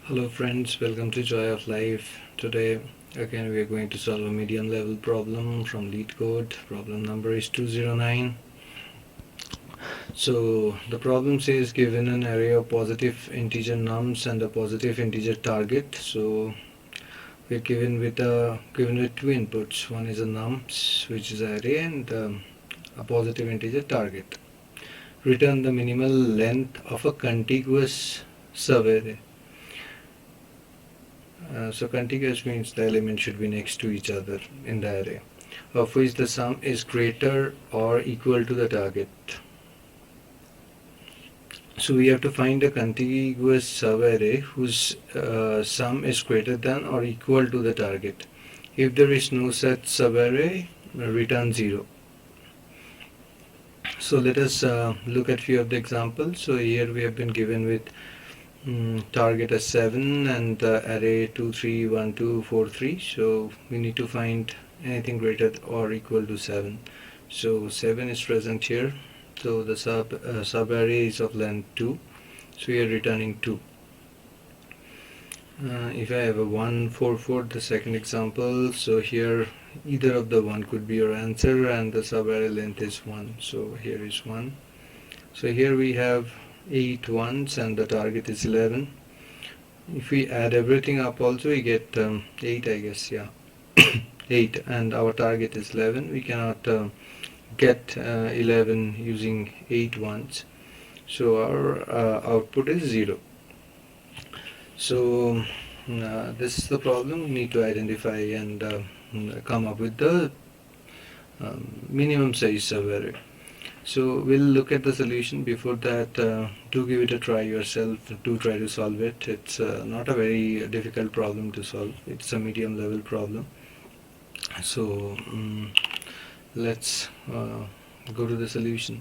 Hello friends, welcome to Joy of Life. Today again we are going to solve a medium level problem from Leetcode. Problem number is 209. So the problem says given an array of positive integer nums and a positive integer target. So we're given with two inputs. One is a nums, which is an array, and a positive integer target. Return the minimal length of a contiguous subarray. So contiguous means the element should be next to each other in the array, of which the sum is greater or equal to the target. So we have to find a contiguous subarray whose sum is greater than or equal to the target. If there is no such subarray, return 0. So let us look at few of the examples. So here we have been given with target as 7 and the array 2, 3, 1, 2, 4, 3. So we need to find anything greater or equal to 7. So 7 is present here. So the subarray is of length 2. So we are returning 2. If I have a 1, 4, 4, the second example, so here either of the 1 could be your answer, and the subarray length is 1. So here is 1. So here we have 8 ones and the target is 11. If we add everything up also, we get 8, I guess, yeah. 8, and our target is 11. We cannot get 11 using 8 ones. So our output is 0. So this is the problem. We need to identify and come up with the minimum size subarray. So we'll look at the solution. Before that, do give it a try yourself. Do try to solve it. It's not a very difficult problem to solve. It's a medium level problem. So let's go to the solution.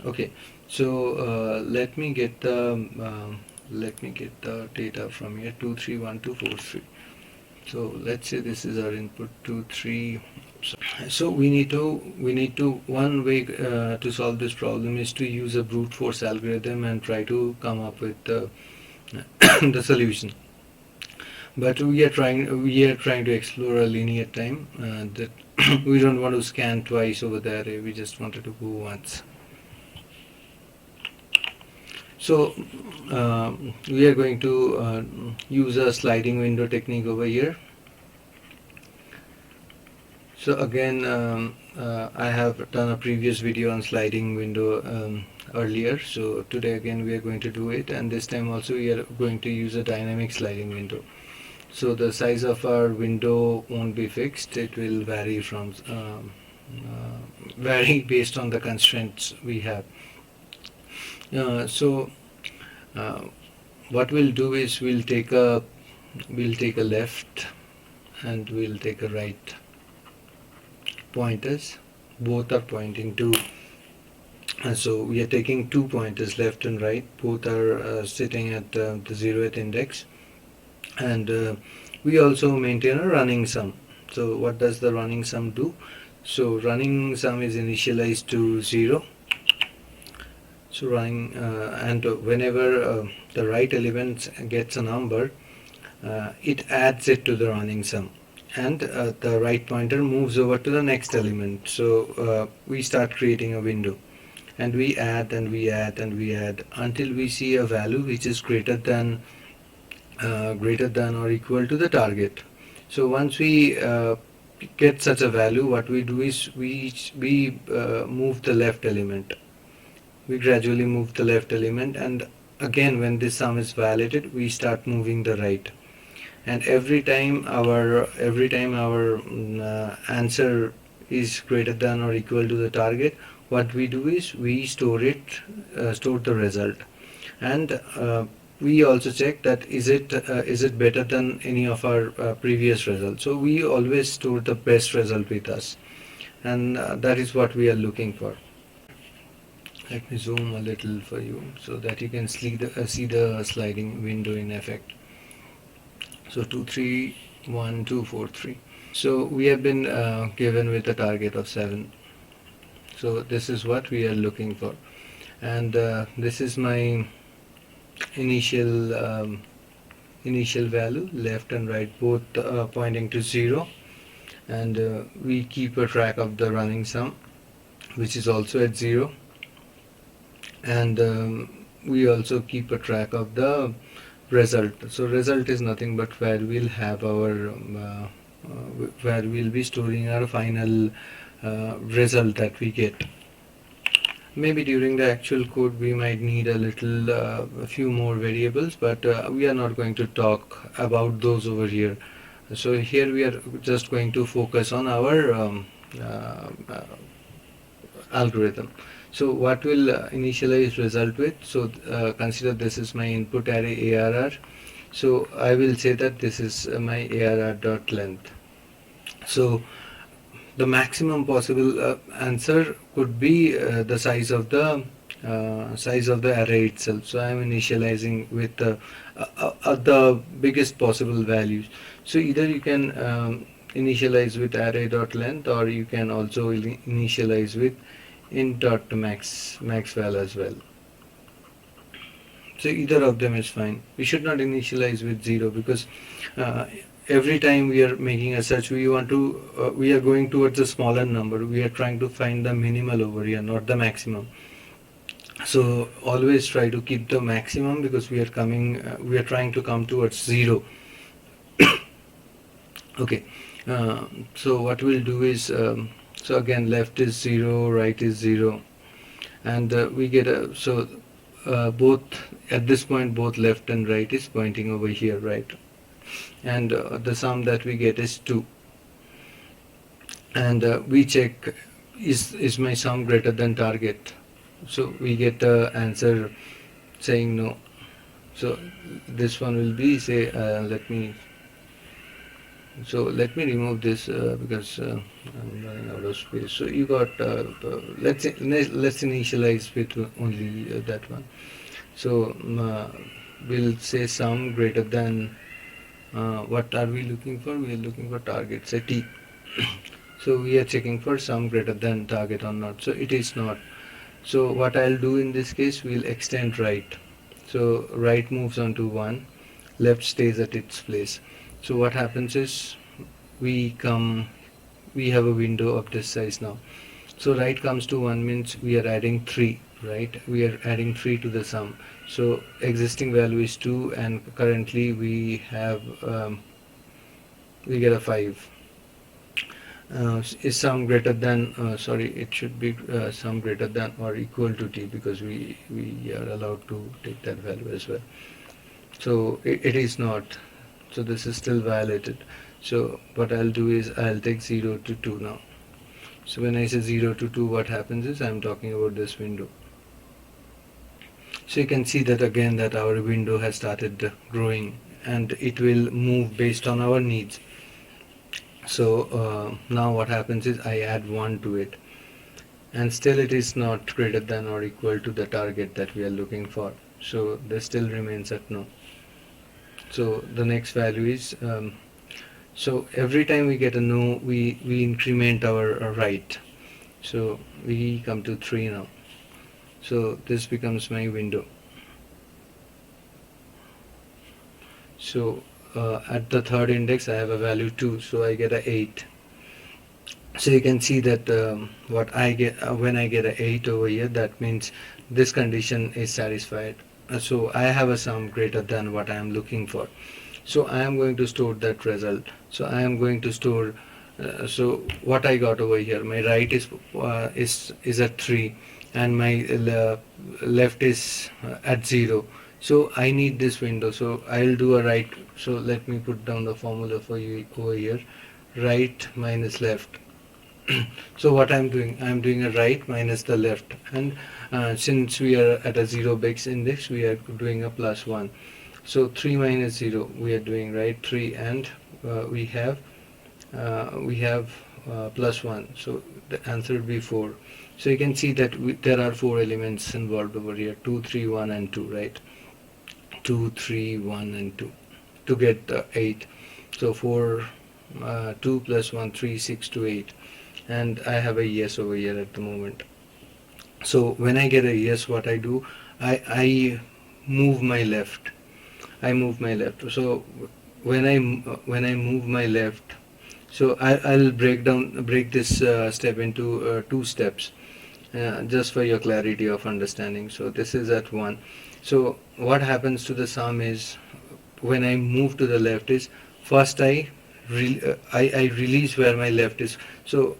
Okay. So let me get the data from here. 2, 3, 1, 2, 4, 3. So let's say this is our input 2, 3. So we need to one way to solve this problem is to use a brute force algorithm and try to come up with the solution. But we are trying to explore a linear time that we don't want to scan twice over the array. We just wanted to go once. So we are going to use a sliding window technique over here. So again, I have done a previous video on sliding window earlier. So today again we are going to do it, and this time also we are going to use a dynamic sliding window. So the size of our window won't be fixed. It will vary from vary based on the constraints we have. What we'll do is we'll take a left and we'll take a right pointers. Both are pointing to, and so we are taking 2 pointers, left and right. Both are sitting at the 0th index, and we also maintain a running sum. So what does the running sum do? So running sum is initialized to 0. So running and whenever the right element gets a number, it adds it to the running sum, and the right pointer moves over to the next element. So we start creating a window, and we add and we add and we add until we see a value which is greater than or equal to the target. So once we get such a value, what we do is we move the left element. We gradually move the left element, and again when this sum is validated, we start moving the right. And every time our answer is greater than or equal to the target, what we do is we store the result, and we also check that is it better than any of our previous results. So we always store the best result with us, and that is what we are looking for. Let me zoom a little for you so that you can see the sliding window in effect. So 2, 3, 1, 2, 4, 3. So we have been given with a target of 7. So this is what we are looking for. and this is my initial initial value, left and right both pointing to 0, and we keep a track of the running sum, which is also at 0, and we also keep a track of the result. So result is nothing but where we'll have our where we'll be storing our final result that we get. Maybe during the actual code we might need a few more variables, but we are not going to talk about those over here. So here we are just going to focus on our algorithm. So what will initialize result with? So consider this is my input array ARR. So I will say that this is my ARR dot length. So the maximum possible answer could be the size of the array itself. So I am initializing with the biggest possible values. So either you can initialize with array dot length, or you can also initialize with int dot max val as well. So either of them is fine. We should not initialize with 0, because every time we are making a search, we are going towards a smaller number. We are trying to find the minimal over here, not the maximum. So always try to keep the maximum, because we are trying to come towards 0. Okay. So what we'll do is, so again, left is 0, right is 0, and we get both at this point, both left and right is pointing over here, right? And the sum that we get is 2, and we check, is my sum greater than target? So we get the answer saying no. So this one will be, say, let me remove this because I'm running out of space. So you got let's initialize with only that one. So we'll say sum greater than, what are we looking for? We are looking for target, say t. So we are checking for sum greater than target or not. So it is not. So what I'll do in this case, we'll extend right. So right moves on to 1, left stays at its place. So what happens is, we have a window of this size now. So right comes to 1 means we are adding 3, right? We are adding 3 to the sum. So existing value is 2, and currently we have we get a 5. Is sum greater than, it should be sum greater than or equal to t, because we are allowed to take that value as well. So it is not. So this is still violated. So what I'll do is, I'll take 0 to 2 now. So when I say 0 to 2, what happens is, I'm talking about this window. So you can see that again, that our window has started growing, and it will move based on our needs. So now what happens is, I add 1 to it, and still it is not greater than or equal to the target that we are looking for. So this still remains at no. So the next value is, so every time we get a no, we increment our right. So we come to 3 now. So this becomes my window. So at the third index I have a value 2, so I get a 8. So you can see that what I get when I get a 8 over here, that means this condition is satisfied. So I have a sum greater than what I am looking for. So I am going to store that result. So I am going to store, so what I got over here, my right is at 3, and my left is at 0. So I need this window. So I'll do a right. So let me put down the formula for you over here. Right minus left. So what I'm doing a right minus the left, and since we are at a 0 base index, we are doing a plus 1. So 3 minus 0, we are doing right 3, and we have plus 1. So the answer will be 4. So you can see that there are 4 elements involved over here: 2, 3, 1, and 2, right? 2, 3, 1, and 2 to get 8. So 2 plus 1, 3, 6 to 8. And I have a yes over here at the moment. So when I get a yes, what I do, I move my left. I move my left. So when I move my left, so I'll break this step into two steps, just for your clarity of understanding. So this is at 1. So what happens to the sum is, when I move to the left is, first I release where my left is. So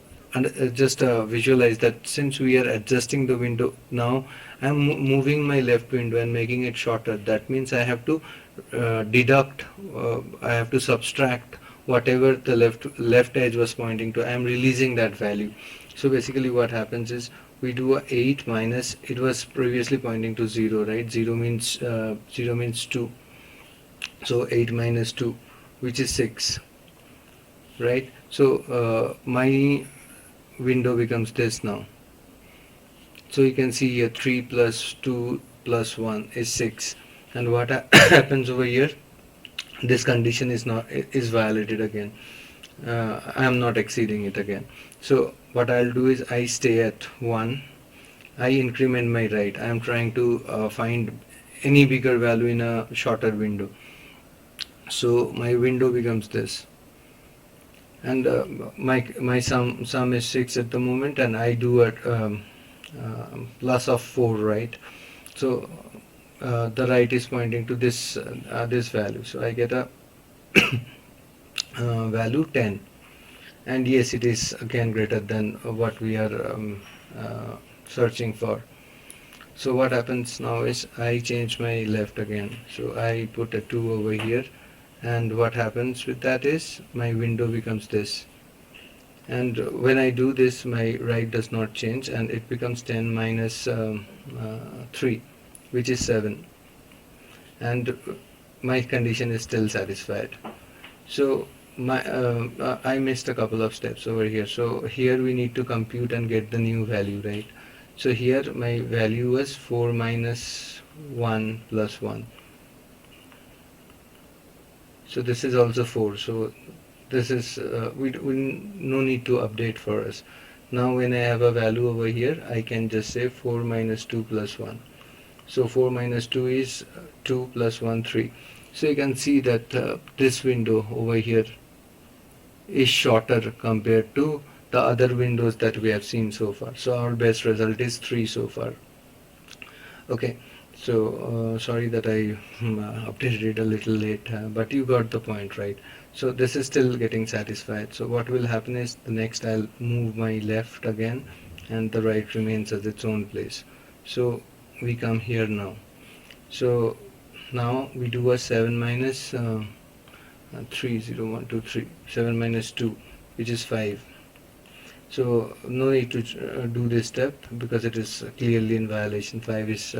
just visualize that since we are adjusting the window now, I'm moving my left window and making it shorter. That means I have to deduct, I have to subtract whatever the left edge was pointing to. I am releasing that value. So basically what happens is, we do a 8 minus, it was previously pointing to 0, right? 0 means 2. So 8 minus 2, which is 6, right? So my window becomes this now. So you can see here 3 plus 2 plus 1 is 6. And what happens over here, this condition is violated again. I am not exceeding it again. So what I'll do is, I stay at 1, I increment my right. I am trying to find any bigger value in a shorter window. So my window becomes this, and my sum is 6 at the moment, and I do at plus of 4, right? So the right is pointing to this value, so I get a value 10, and yes, it is again greater than what we are searching for. So what happens now is, I change my left again, so I put a 2 over here, and what happens with that is, my window becomes this, and when I do this, my right does not change, and it becomes 10 minus 3, which is 7, and my condition is still satisfied. So I missed a couple of steps over here. So here we need to compute and get the new value, right? So here my value was 4 minus 1 plus 1. So this is also 4. So this is we no need to update for us. Now when I have a value over here, I can just say 4 minus 2 plus 1. So 4 minus 2 is 2 plus 1, 3. So you can see that this window over here is shorter compared to the other windows that we have seen so far. So our best result is 3 so far. Okay, so sorry that I updated it a little late, but you got the point, right? So this is still getting satisfied. So what will happen is, the next I'll move my left again, and the right remains at its own place. So we come here now. So now we do a 7 minus 3, 0, 1, 2, 3, 7 minus 2, which is 5. So no need to do this step, because it is clearly in violation. 5 is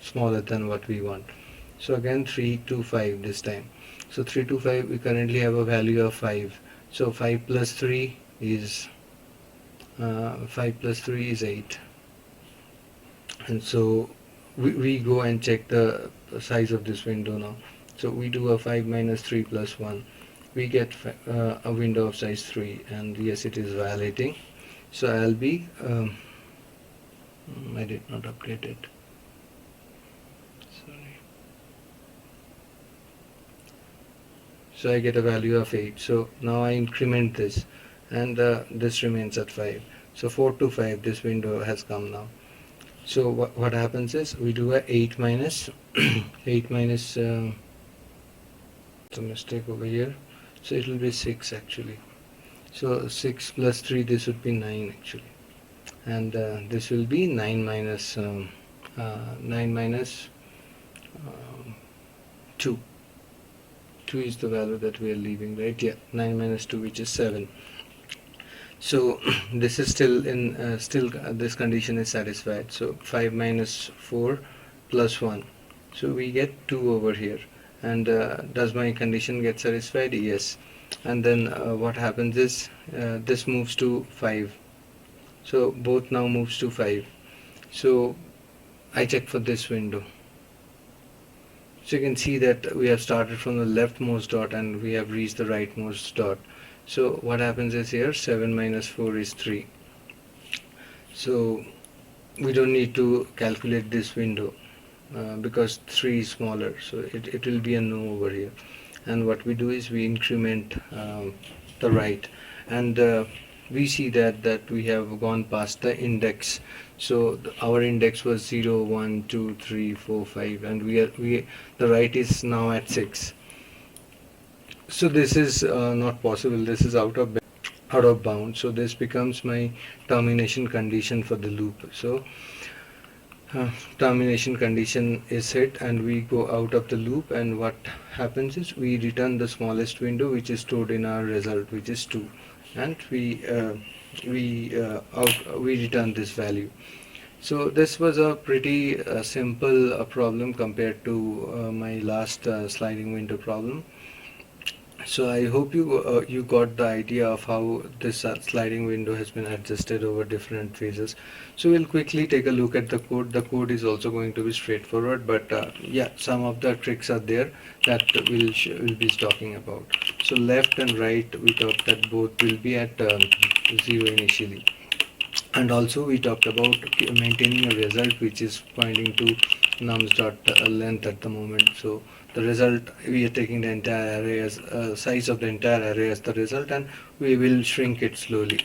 smaller than what we want. So again 3 to 5 this time. So 3 to 5, we currently have a value of 5. So 5 plus 3 is 8. And so we go and check the size of this window now. So we do a 5 minus 3 plus 1. We get a window of size 3, and yes, it is violating. So I'll be I did not update it. Sorry. So I get a value of 8. So now I increment this, and this remains at 5. So 4 to 5, this window has come now. So what happens is, we do a 8 minus 8 minus it's a mistake over here, so it will be 6 actually. So 6 plus 3, this would be 9 actually, and this will be 9 minus 2. 2 is the value that we are leaving, right? Yeah, 9 minus 2, which is 7. So this is still in this condition is satisfied. So 5 minus 4 plus 1, so we get 2 over here. And does my condition get satisfied? Yes. And then what happens is, this moves to 5. So both now moves to 5. So I check for this window. So you can see that we have started from the leftmost dot and we have reached the rightmost dot. So what happens is, here 7 minus 4 is 3. So we don't need to calculate this window because 3 is smaller, so it will be a no over here. And what we do is we increment the right, and we see that we have gone past the index. So our index was 0 1 2 3 4 5, and we the right is now at 6. So this is not possible, this is out of bounds, so this becomes my termination condition for the loop. So termination condition is hit and we go out of the loop, and what happens is we return the smallest window which is stored in our result, which is 2, and we return this value. So this was a pretty simple problem compared to my last sliding window problem. So I hope you got the idea of how this sliding window has been adjusted over different phases. So we'll quickly take a look at the code. The code is also going to be straightforward, but yeah, some of the tricks are there that we'll be talking about. So left and right, we talked that both will be at 0 initially. And also we talked about maintaining a result which is pointing to nums dot length at the moment. So the result, we are taking the entire array as size of the entire array as the result, and we will shrink it slowly.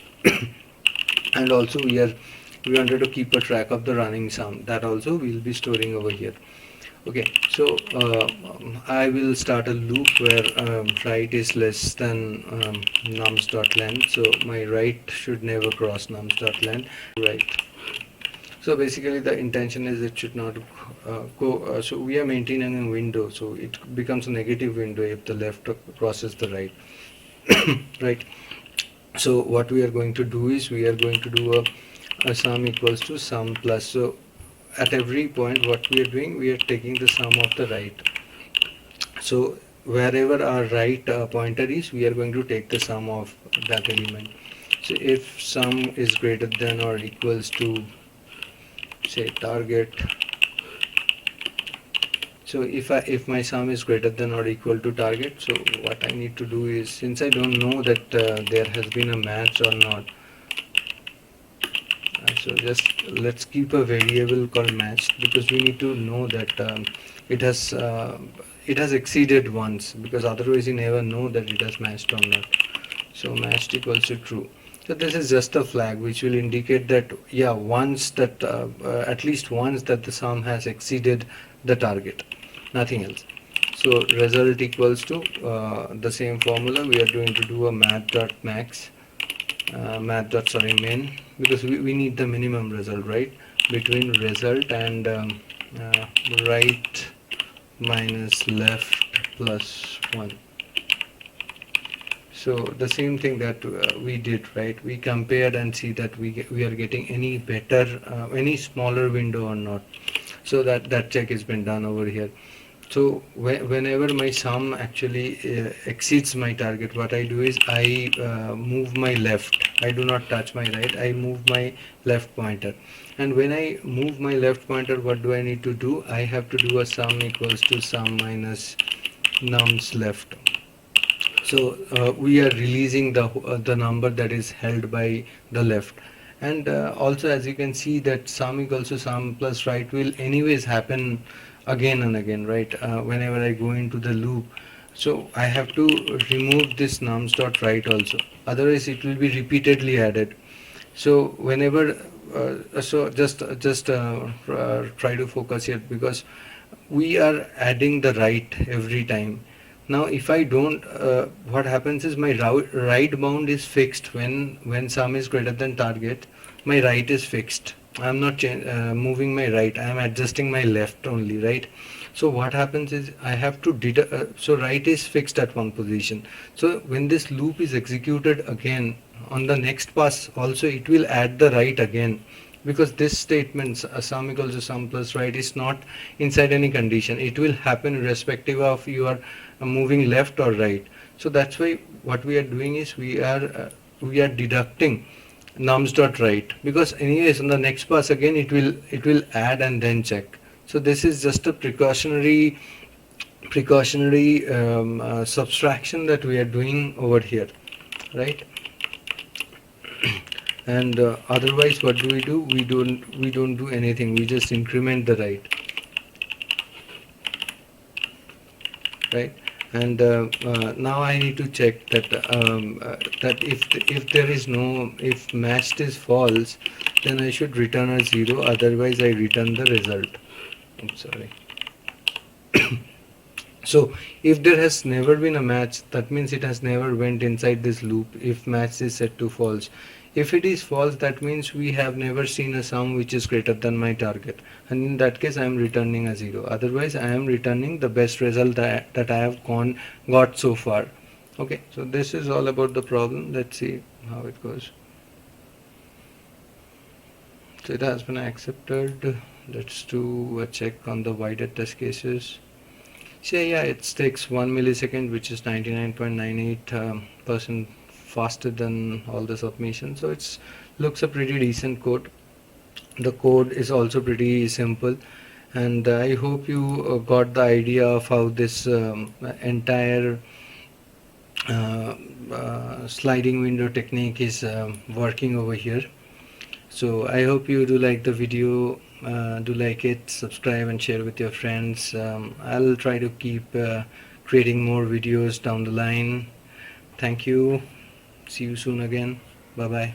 And also we wanted to keep a track of the running sum, that also we'll be storing over here. Okay, so I will start a loop where right is less than nums dot length, so my right should never cross nums dot length. Right. So basically the intention is it should not go, so we are maintaining a window, so it becomes a negative window if the left crosses the right. Right. So what we are going to do is we are going to do a sum equals to sum plus. So at every point what we are doing, we are taking the sum of the right. So wherever our right pointer is, we are going to take the sum of that element. So if sum is greater than or equals to, say, target, so if my sum is greater than or equal to target, so what I need to do is, since I don't know that there has been a match or not, so just let's keep a variable called matched, because we need to know that it has exceeded once, because otherwise you never know that it has matched or not. So matched equals to true. So this is just a flag which will indicate that, yeah, once that at least once that the sum has exceeded the target, nothing else. So result equals to the same formula. We are going to do a math.max, min, because we need the minimum result, right, between result and right minus left plus 1. So the same thing that we did, right? We compared and see that we are getting any better, any smaller window or not. So that check has been done over here. So whenever my sum actually exceeds my target, what I do is I move my left. I do not touch my right. I move my left pointer. And when I move my left pointer, what do I need to do? I have to do a sum equals to sum minus nums left. So we are releasing the number that is held by the left. And also, as you can see, that sum equals to sum plus right will anyways happen again and again, right? Whenever I go into the loop, so I have to remove this nums dot right also, otherwise it will be repeatedly added. So whenever so just try to focus here, because we are adding the right every time. Now if I don't, what happens is my right bound is fixed. When sum is greater than target, my right is fixed. I am not moving my right, I am adjusting my left only, right? So what happens is I have to so right is fixed at one position. So when this loop is executed again on the next pass also, it will add the right again, because this statement sum equals to sum plus right is not inside any condition. It will happen irrespective of you are moving left or right. So that's why what we are doing is we are deducting nums dot right, because anyways on the next pass again it will add and then check. So this is just a precautionary subtraction that we are doing over here, right? and otherwise what do? We don't do anything. We just increment the right, and now I need to check that if there is no, if matched is false, then I should return a 0, otherwise I return the result. I'm sorry. So if there has never been a match, that means it has never went inside this loop if match is set to false. If it is false, that means we have never seen a sum which is greater than my target, and in that case I am returning a 0. Otherwise I am returning the best result that I have got so far. Okay, so this is all about the problem. Let's see how it goes. So it has been accepted. Let's do a check on the voided test cases. So yeah, it takes 1 millisecond, which is 99.98% faster than all the submissions. So it's looks a pretty decent code. The code is also pretty simple, and I hope you got the idea of how this entire sliding window technique is working over here. So I hope you do like the video, do like it, subscribe and share with your friends. I'll try to keep creating more videos down the line. Thank you. See you soon again. Bye bye.